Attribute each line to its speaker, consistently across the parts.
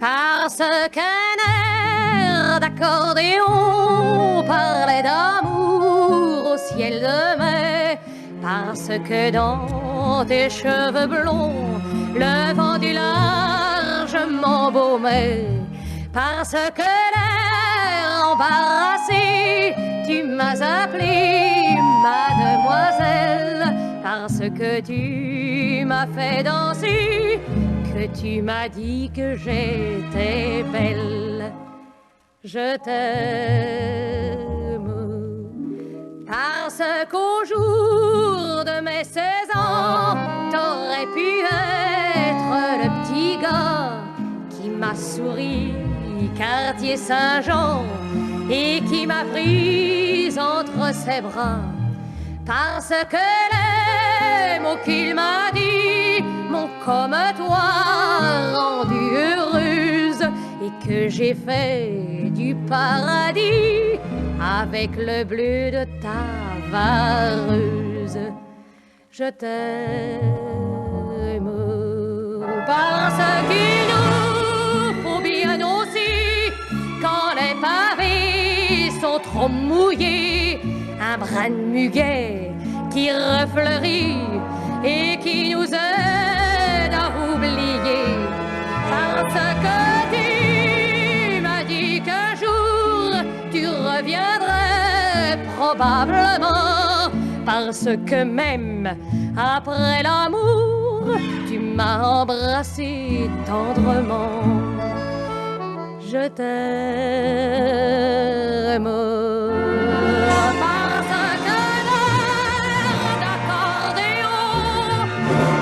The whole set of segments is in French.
Speaker 1: Parce qu'un air d'accordéon parlait d'amour au ciel de mai, parce que dans tes cheveux blonds le vent du large m'embaumait, parce que l'air embarrassé tu m'as appelée mademoiselle, parce que tu m'as fait danser, que tu m'as dit que j'étais belle. Je t'aime parce qu'au jour de mes 16 ans, t'aurais pu être le petit gars qui m'a souri quartier Saint-Jean et qui m'a prise entre ses bras. Parce que les mots qu'il m'a dit m'ont comme toi rendue heureuse et que j'ai fait du paradis avec le bleu de ta vareuse. Je t'aime parce qu'il nous faut bien aussi quand les pavés sont trop mouillés, un brin de muguet qui refleurit et qui nous aide à oublier. Parce que tu m'as dit qu'un jour tu reviendrais probablement, parce que même après l'amour tu m'as embrassé tendrement. Je t'aime parce que l'air d'accordéon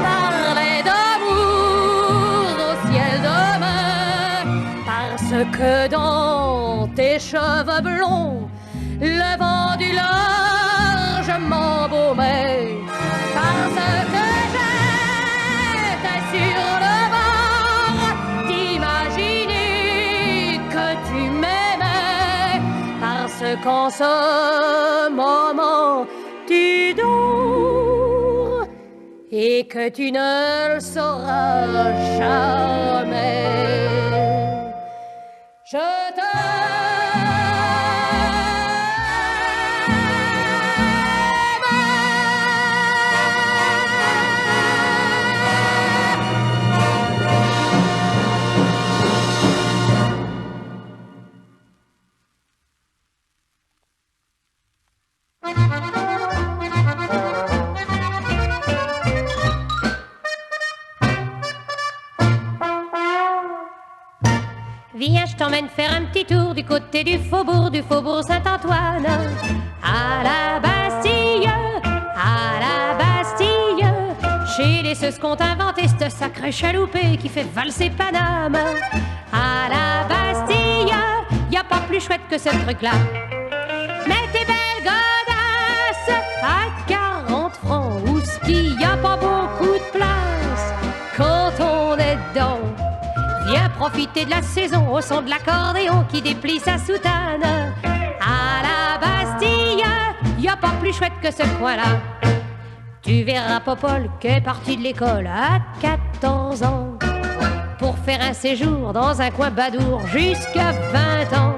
Speaker 1: parlait d'amour au ciel de mai, parce que dans tes cheveux blonds le vent du large m'embaumait, parce que j'étais sur le bord d'imaginer que tu m'aimais, parce qu'en ce moment tu dors et que tu ne le sauras jamais. Je Viens, je t'emmène faire un petit tour du côté du faubourg Saint-Antoine. À la Bastille, chez les ceux qu'on inventé cette sacrée chaloupée qui fait valser Paname. À la Bastille, y a pas plus chouette que ce truc-là. Mais tes belles godasses à 40 francs, où ski, y a pas beaucoup de place quand on est dedans. Viens profiter de la saison au son de l'accordéon qui déplie sa soutane. À la Bastille, y a pas plus chouette que ce coin-là. Tu verras Popol qui est parti de l'école à 14 ans pour faire un séjour dans un coin badour jusqu'à 20 ans.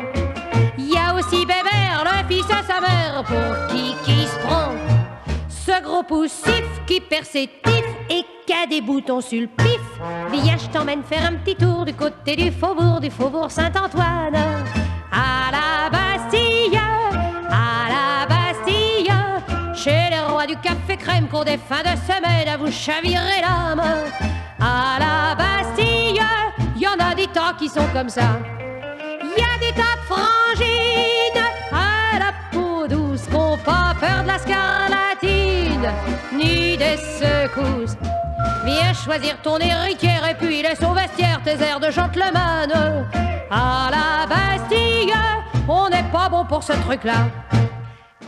Speaker 1: Y a aussi Bébert, le fils à sa mère, pour qui se prend ce gros poussif qui perd ses tifs et qui a des boutons sur le pif. Viens, je t'emmène faire un petit tour du côté du faubourg Saint-Antoine. À la Bastille, chez les rois du café crème qu'ont des fins de semaine à vous chavirer l'âme. À la Bastille, y en a des tas qui sont comme ça. Y a des tas de frangines à la peau douce qu'ont pas peur de la scarlatine ni des secousses. Viens choisir ton héritière et puis laisse au vestiaire tes airs de gentleman. À la Bastille, on n'est pas bon pour ce truc-là.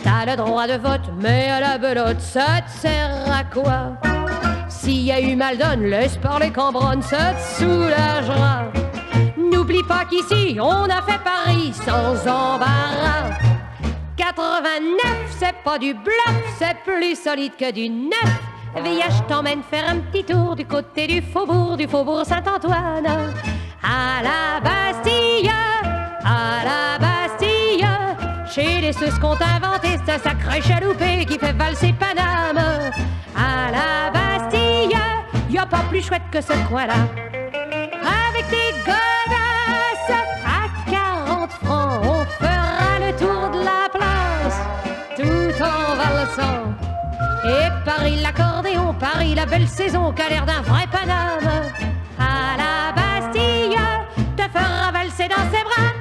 Speaker 1: T'as le droit de vote, mais à la belote, ça te sert à quoi? s'il y a eu mal donne, laisse parler Cambronne, ça te soulagera. N'oublie pas qu'ici, on a fait Paris sans embarras. 89, c'est pas du bluff, c'est plus solide que du neuf. Viens, je t'emmène faire un petit tour du côté du faubourg Saint-Antoine. À la Bastille, chez les Suisses qu'on t'a inventé, c'est un sacré chaloupé qui fait valser Paname. À la Bastille, y a pas plus chouette que ce coin-là. Avec des godasses à 40 francs, on fera le tour de la place, tout en valsant. Et Paris l'accordéon, Paris la belle saison, qu'a l'air d'un vrai Paname. À la Bastille, te fera valser dans ses bras.